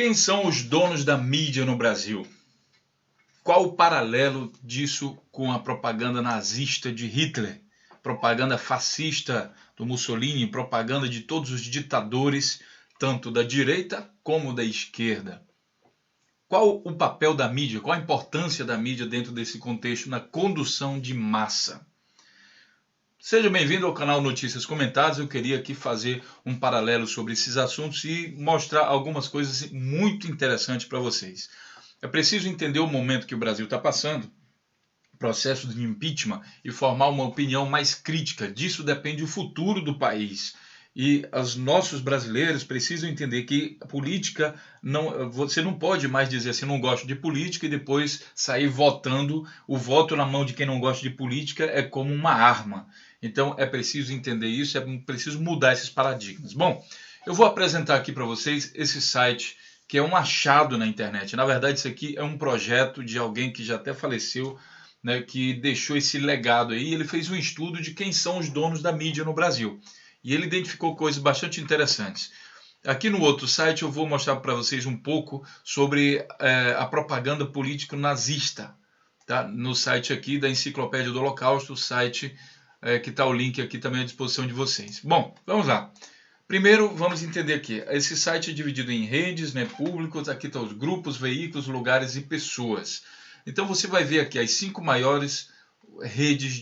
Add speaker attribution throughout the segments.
Speaker 1: Quem são os donos da mídia no Brasil? Qual o paralelo disso com a propaganda nazista de Hitler? Propaganda fascista do Mussolini, propaganda de todos os ditadores, tanto da direita como da esquerda. Qual o papel da mídia? Qual a importância da mídia dentro desse contexto na condução de massa? Seja bem-vindo ao canal Notícias Comentadas. Eu queria aqui fazer um paralelo sobre esses assuntos e mostrar algumas coisas muito interessantes para vocês. É preciso entender o momento que o Brasil está passando, processo de impeachment, e formar uma opinião mais crítica. Disso depende o futuro do país. E os nossos brasileiros precisam entender que a política, você não pode mais dizer assim, não gosto de política, e depois sair votando. O voto na mão de quem não gosta de política é como uma arma. Então é preciso entender isso, é preciso mudar esses paradigmas. Bom, eu vou apresentar aqui para vocês esse site que é um achado na internet. Na verdade, isso aqui é um projeto de alguém que já até faleceu, né, que deixou esse legado aí. Ele fez um estudo de quem são os donos da mídia no Brasil. E ele identificou coisas bastante interessantes. Aqui no outro site eu vou mostrar para vocês um pouco sobre a propaganda política nazista. Tá? No site aqui da Enciclopédia do Holocausto, o site que está o link aqui também à disposição de vocês. Bom, vamos lá. Primeiro, vamos entender aqui. Esse site é dividido em redes, né, públicos. Aqui estão os grupos, veículos, lugares e pessoas. Então você vai ver aqui as 5 maiores redes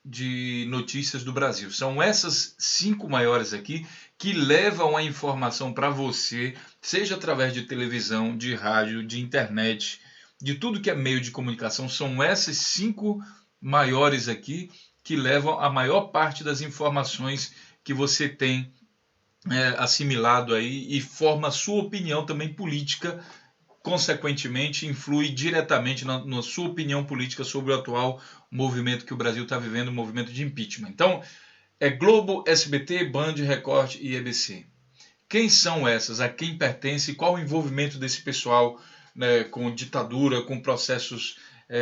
Speaker 1: de notícias do Brasil. São essas 5 maiores aqui que levam a informação para você, seja através de televisão, de rádio, de internet, de tudo que é meio de comunicação. São essas 5 maiores aqui que levam a maior parte das informações que você tem assimilado aí e forma a sua opinião também política. Consequentemente, influi diretamente na sua opinião política sobre o atual movimento que o Brasil está vivendo, o movimento de impeachment. Então, é Globo, SBT, Band, Record e EBC. Quem são essas? A quem pertence? Qual o envolvimento desse pessoal, né, com ditadura, com processos,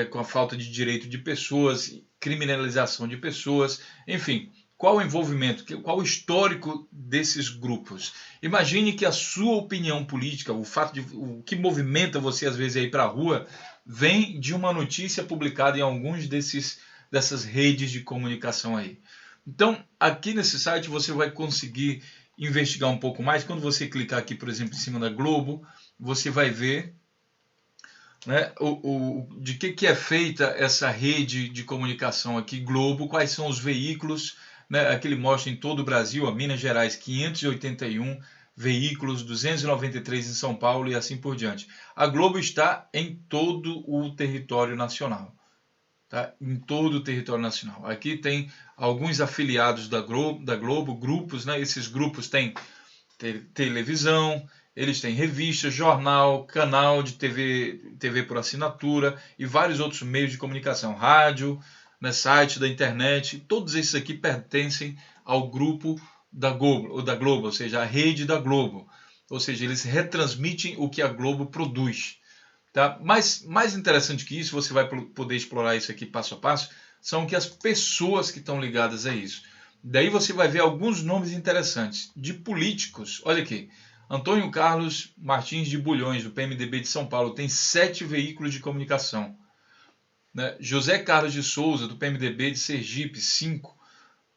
Speaker 1: com a falta de direito de pessoas, criminalização de pessoas, enfim. Qual o envolvimento, qual o histórico desses grupos? Imagine que a sua opinião política, o que movimenta você às vezes a ir para a rua, vem de uma notícia publicada em alguns dessas redes de comunicação aí. Então, aqui nesse site você vai conseguir investigar um pouco mais. Quando você clicar aqui, por exemplo, em cima da Globo, você vai ver, né, de que é feita essa rede de comunicação aqui, Globo, quais são os veículos. Aqui ele mostra em todo o Brasil, a Minas Gerais 581 veículos, 293 em São Paulo e assim por diante. A Globo está em todo o território nacional. Tá? Em todo o território nacional. Aqui tem alguns afiliados da Globo, grupos, né? Esses grupos têm televisão, eles têm revista, jornal, canal de TV por assinatura e vários outros meios de comunicação, rádio, site da internet. Todos esses aqui pertencem ao grupo da Globo, ou seja, a rede da Globo. Ou seja, eles retransmitem o que a Globo produz. Tá? Mas mais interessante que isso, você vai poder explorar isso aqui passo a passo, são que as pessoas que estão ligadas a isso. Daí você vai ver alguns nomes interessantes de políticos. Olha aqui, Antônio Carlos Martins de Bulhões, do PMDB de São Paulo, tem 7 veículos de comunicação. José Carlos de Souza, do PMDB de Sergipe, 5.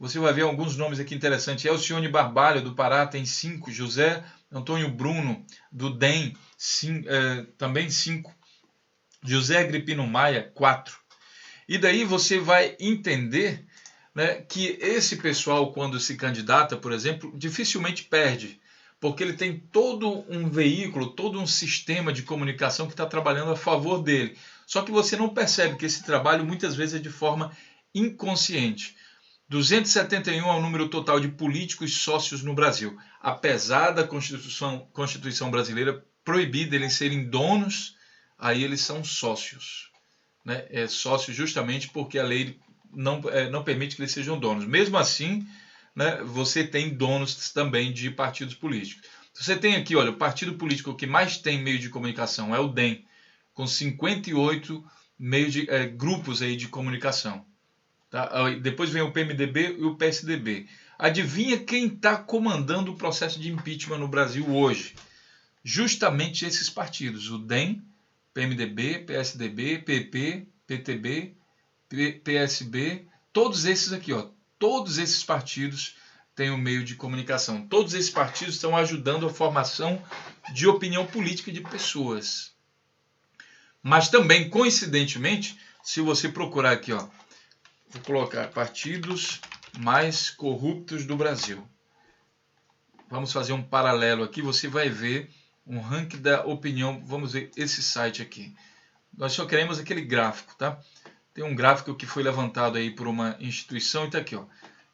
Speaker 1: Você vai ver alguns nomes aqui interessantes. Elcione Barbalho, do Pará, tem 5. José Antônio Bruno, do DEM, também 5. José Agripino Maia, 4. E daí você vai entender, né, que esse pessoal, quando se candidata, por exemplo, dificilmente perde. Porque ele tem todo um veículo, todo um sistema de comunicação que está trabalhando a favor dele. Só que você não percebe que esse trabalho muitas vezes é de forma inconsciente. 271 é o número total de políticos sócios no Brasil. Apesar da Constituição brasileira proibir eles serem donos, aí eles são sócios. É sócio justamente porque a lei não permite que eles sejam donos. Mesmo assim, você tem donos também de partidos políticos. Você tem aqui, olha, o partido político que mais tem meio de comunicação é o DEM, com 58 grupos aí de comunicação. Tá? Depois vem o PMDB e o PSDB. Adivinha quem está comandando o processo de impeachment no Brasil hoje? justamente esses partidos, o DEM, PMDB, PSDB, PP, PTB, PSB, todos esses aqui, ó, todos esses partidos têm um meio de comunicação. Todos esses partidos estão ajudando a formação de opinião política de pessoas. Mas também, coincidentemente, se você procurar aqui, ó, vou colocar partidos mais corruptos do Brasil. Vamos fazer um paralelo aqui, você vai ver um ranking da opinião. Vamos ver esse site aqui. Nós só queremos aquele gráfico, tá? Tem um gráfico que foi levantado aí por uma instituição e tá aqui, ó.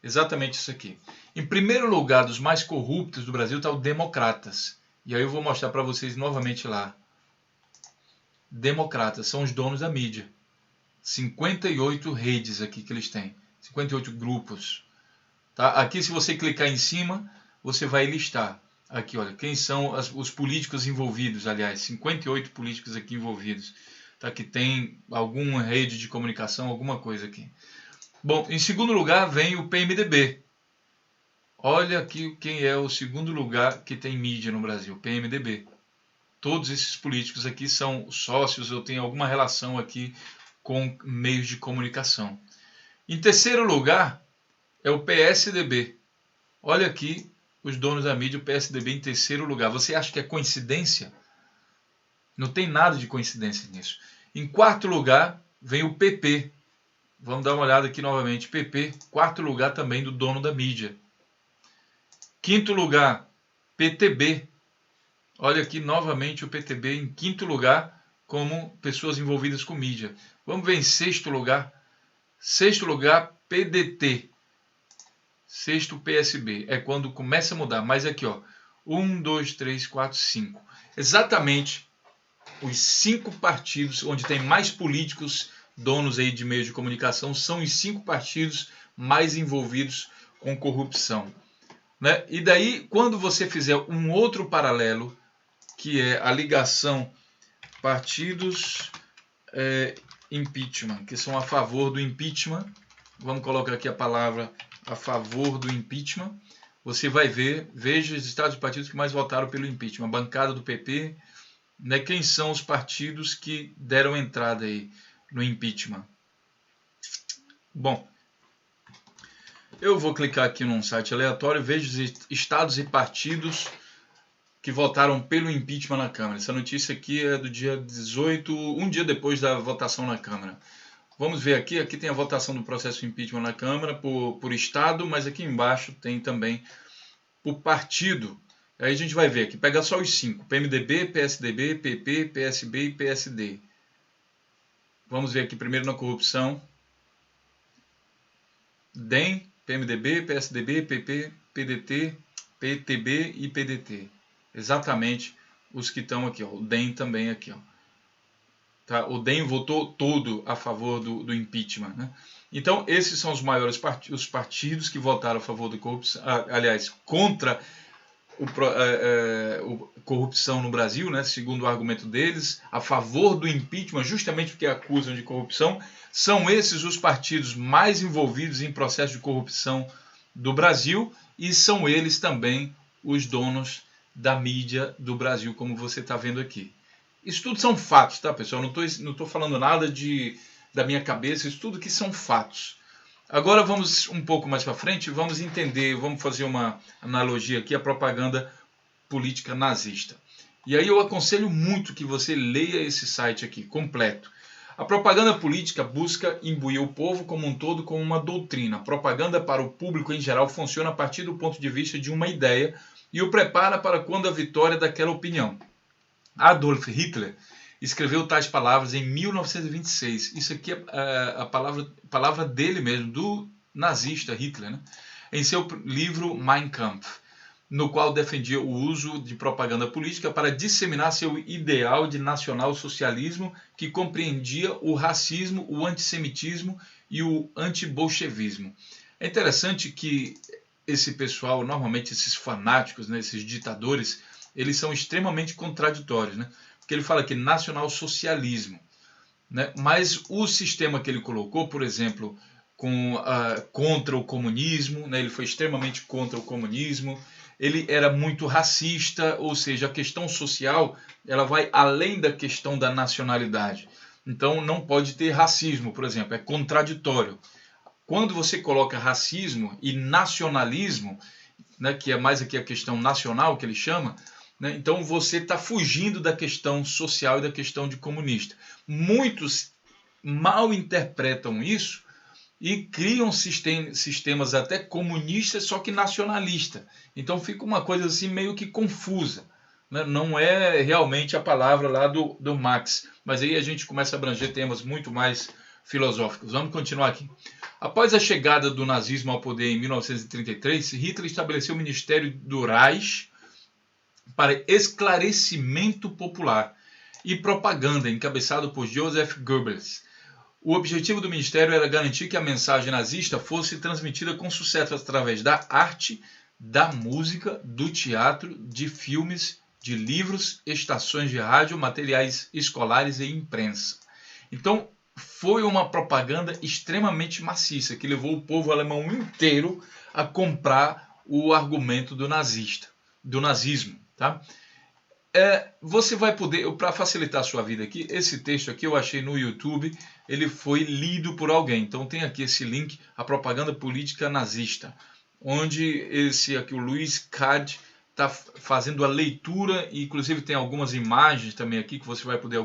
Speaker 1: Exatamente isso aqui. Em primeiro lugar dos mais corruptos do Brasil está o Democratas. E aí eu vou mostrar para vocês novamente lá. Democratas são os donos da mídia. 58 redes aqui que eles têm. 58 grupos. Tá? Aqui, se você clicar em cima, você vai listar. Aqui, olha, quem são os políticos envolvidos, aliás, 58 políticos aqui envolvidos. Tá? Que tem alguma rede de comunicação, alguma coisa aqui. Bom, em segundo lugar vem o PMDB. Olha aqui quem é o segundo lugar que tem mídia no Brasil, PMDB. Todos esses políticos aqui são sócios ou têm alguma relação aqui com meios de comunicação. Em terceiro lugar é o PSDB. Olha aqui os donos da mídia, o PSDB em terceiro lugar. Você acha que é coincidência? Não tem nada de coincidência nisso. Em quarto lugar vem o PP. Vamos dar uma olhada aqui novamente. PP, quarto lugar também do dono da mídia. Quinto lugar, PTB. Olha aqui novamente o PTB em quinto lugar como pessoas envolvidas com mídia. Vamos ver em sexto lugar. Sexto lugar, PDT. Sexto, PSB. É quando começa a mudar. Mas aqui, ó. 1, 2, 3, 4, 5. Exatamente os 5 partidos onde tem mais políticos donos aí de meios de comunicação são os 5 partidos mais envolvidos com corrupção. Né? E daí, quando você fizer um outro paralelo, que é a ligação partidos impeachment, que são a favor do impeachment, vamos colocar aqui a palavra a favor do impeachment, você vai ver, veja os estados e partidos que mais votaram pelo impeachment, a bancada do PP, né? Quem são os partidos que deram entrada aí no impeachment. Bom, eu vou clicar aqui num site aleatório, vejo os estados e partidos que votaram pelo impeachment na Câmara. Essa notícia aqui é do dia 18, um dia depois da votação na Câmara. Vamos ver aqui, aqui tem a votação do processo de impeachment na Câmara por estado, mas aqui embaixo tem também por partido. Aí a gente vai ver aqui, pega só os 5, PMDB, PSDB, PP, PSB e PSD. Vamos ver aqui primeiro na corrupção. DEM, PMDB, PSDB, PP, PDT, PTB e PDT. Exatamente os que estão aqui, ó. O DEM também aqui, ó. Tá? O DEM votou todo a favor do impeachment, né? Então, esses são os maiores partidos, os partidos que votaram a favor da corrupção, aliás, contra corrupção no Brasil, né? Segundo o argumento deles, a favor do impeachment, justamente porque acusam de corrupção. São esses os partidos mais envolvidos em processo de corrupção do Brasil e são eles também os donos da mídia do Brasil, como você está vendo aqui. Isso tudo são fatos, tá, pessoal? Não estou falando nada da minha cabeça, isso tudo que são fatos. Agora vamos um pouco mais para frente, vamos entender, vamos fazer uma analogia aqui, a propaganda política nazista. E aí eu aconselho muito que você leia esse site aqui, completo. A propaganda política busca imbuir o povo como um todo com uma doutrina. A propaganda para o público em geral funciona a partir do ponto de vista de uma ideia e o prepara para quando a vitória daquela opinião. Adolf Hitler escreveu tais palavras em 1926. Isso aqui é a palavra dele mesmo, do nazista Hitler, né? Em seu livro Mein Kampf, no qual defendia o uso de propaganda política para disseminar seu ideal de nacional-socialismo que compreendia o racismo, o antissemitismo e o antibolchevismo. É interessante que esse pessoal, normalmente esses fanáticos, né, esses ditadores, eles são extremamente contraditórios, né? Porque ele fala que nacional-socialismo, né? Mas o sistema que ele colocou, por exemplo, contra o comunismo, né? Ele foi extremamente contra o comunismo. ele era muito racista, ou seja, a questão social ela vai além da questão da nacionalidade. Então não pode ter racismo, por exemplo, é contraditório. Quando você coloca racismo e nacionalismo, né, que é mais aqui a questão nacional que ele chama, né, então você está fugindo da questão social e da questão de comunista. Muitos mal interpretam isso e criam sistemas até comunistas, só que nacionalista. Então fica uma coisa assim meio que confusa. Né? Não é realmente a palavra lá do Marx, mas aí a gente começa a abranger temas muito mais filosóficos. Vamos continuar aqui. Após a chegada do nazismo ao poder em 1933, Hitler estabeleceu o Ministério do Reich para esclarecimento popular e propaganda, encabeçado por Joseph Goebbels. O objetivo do ministério era garantir que a mensagem nazista fosse transmitida com sucesso através da arte, da música, do teatro, de filmes, de livros, estações de rádio, materiais escolares e imprensa. Então, foi uma propaganda extremamente maciça, que levou o povo alemão inteiro a comprar o argumento do nazismo. Tá? Você vai poder, para facilitar a sua vida aqui, esse texto aqui eu achei no YouTube, ele foi lido por alguém. Então tem aqui esse link, a propaganda política nazista, onde esse aqui, o Luiz Cad, está fazendo a leitura, e inclusive tem algumas imagens também aqui, que você vai poder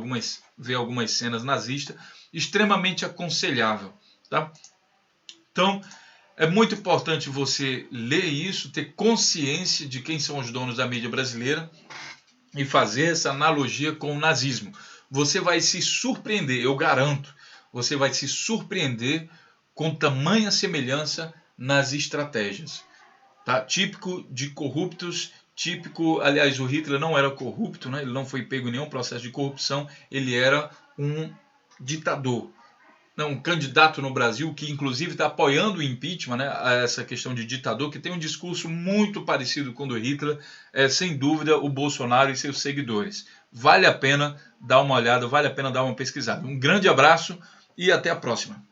Speaker 1: ver algumas cenas nazistas, extremamente aconselhável. Tá? Então, é muito importante você ler isso, ter consciência de quem são os donos da mídia brasileira, e fazer essa analogia com o nazismo. Você vai se surpreender, eu garanto, você vai se surpreender com tamanha semelhança nas estratégias. Tá? Típico de corruptos, aliás, o Hitler não era corrupto, né? Ele não foi pego em nenhum processo de corrupção, ele era um ditador. Um candidato no Brasil que inclusive está apoiando o impeachment, né, essa questão de ditador, que tem um discurso muito parecido com o do Hitler, sem dúvida o Bolsonaro e seus seguidores. Vale a pena dar uma olhada, vale a pena dar uma pesquisada. Um grande abraço e até a próxima.